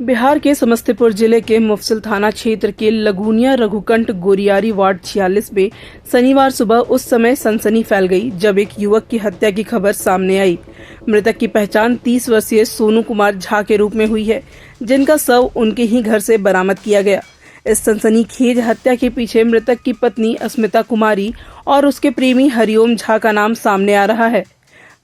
बिहार के समस्तीपुर जिले के मुफस्सिल थाना क्षेत्र के लगुनिया रघुकंठ गोरियारी वार्ड 46 में शनिवार सुबह उस समय सनसनी फैल गई जब एक युवक की हत्या की खबर सामने आई। मृतक की पहचान 30 वर्षीय सोनू कुमार झा के रूप में हुई है, जिनका शव उनके ही घर से बरामद किया गया। इस सनसनीखेज हत्या के पीछे मृतक की पत्नी अस्मिता कुमारी और उसके प्रेमी हरिओम झा का नाम सामने आ रहा है।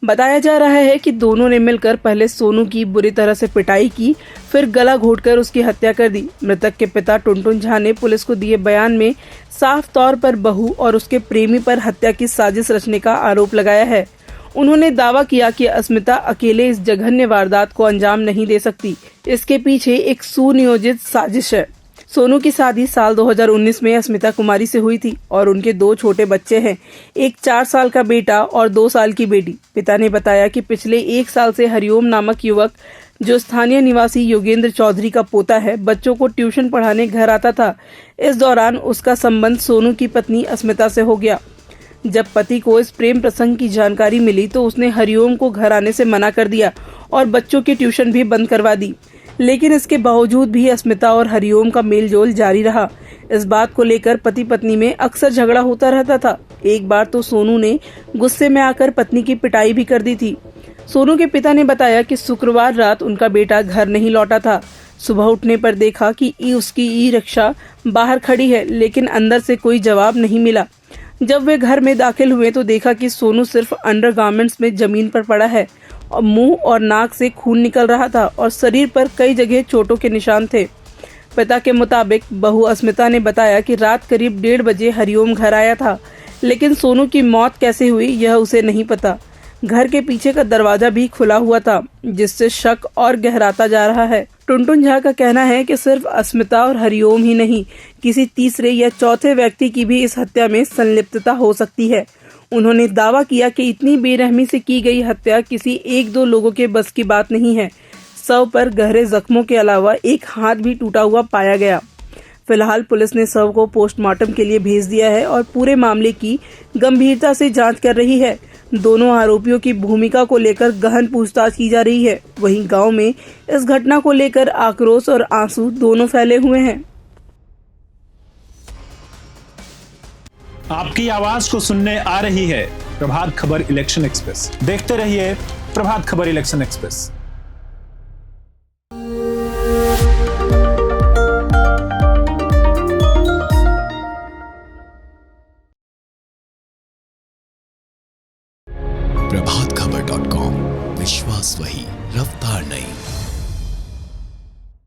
बताया जा रहा है कि दोनों ने मिलकर पहले सोनू की बुरी तरह से पिटाई की, फिर गला घोंटकर उसकी हत्या कर दी। मृतक के पिता टुनटुन झा ने पुलिस को दिए बयान में साफ तौर पर बहू और उसके प्रेमी पर हत्या की साजिश रचने का आरोप लगाया है। उन्होंने दावा किया कि अस्मिता अकेले इस जघन्य वारदात को अंजाम नहीं दे सकती, इसके पीछे एक सुनियोजित साजिश है। सोनू की शादी साल 2019 में अस्मिता कुमारी से हुई थी और उनके 2 छोटे बच्चे हैं, एक 4 साल का बेटा और 2 साल की बेटी। पिता ने बताया कि पिछले 1 साल से हरिओम नामक युवक, जो स्थानीय निवासी योगेंद्र चौधरी का पोता है, बच्चों को ट्यूशन पढ़ाने घर आता था। इस दौरान उसका संबंध सोनू की पत्नी अस्मिता से हो गया। जब पति को इस प्रेम प्रसंग की जानकारी मिली तो उसने हरिओम को घर आने से मना कर दिया और बच्चों की ट्यूशन भी बंद करवा दी। लेकिन इसके बावजूद भी अस्मिता और हरिओम का मेलजोल जारी रहा। इस बात को लेकर पति पत्नी में अक्सर झगड़ा होता रहता था। एक बार तो सोनू ने गुस्से में आकर पत्नी की पिटाई भी कर दी थी। सोनू के पिता ने बताया कि शुक्रवार रात उनका बेटा घर नहीं लौटा था। सुबह उठने पर देखा कि उसकी ई रिक्शा बाहर खड़ी है, लेकिन अंदर से कोई जवाब नहीं मिला। जब वे घर में दाखिल हुए तो देखा कि सोनू सिर्फ अंडरगारमेंट्स में जमीन पर पड़ा है और मुंह और नाक से खून निकल रहा था और शरीर पर कई जगह चोटों के निशान थे। पिता के मुताबिक बहू अस्मिता ने बताया कि रात करीब 1:30 बजे हरिओम घर आया था, लेकिन सोनू की मौत कैसे हुई यह उसे नहीं पता। घर के पीछे का दरवाजा भी खुला हुआ था, जिससे शक और गहराता जा रहा है। टुनटुन झा का कहना है कि सिर्फ अस्मिता और हरिओम ही नहीं, किसी तीसरे या चौथे व्यक्ति की भी इस हत्या में संलिप्तता हो सकती है। उन्होंने दावा किया कि इतनी बेरहमी से की गई हत्या किसी 1-2 लोगों के बस की बात नहीं है। शव पर गहरे जख्मों के अलावा एक हाथ भी टूटा हुआ पाया गया। फिलहाल पुलिस ने शव को पोस्टमार्टम के लिए भेज दिया है और पूरे मामले की गंभीरता से जांच कर रही है। दोनों आरोपियों की भूमिका को लेकर गहन पूछताछ की जा रही है। वहीं गांव में इस घटना को लेकर आक्रोश और आंसू दोनों फैले हुए हैं। आपकी आवाज को सुनने आ रही है प्रभात खबर इलेक्शन एक्सप्रेस। देखते रहिए प्रभात खबर इलेक्शन एक्सप्रेस। प्रभातखबर.com, विश्वास वही, रफ्तार नहीं।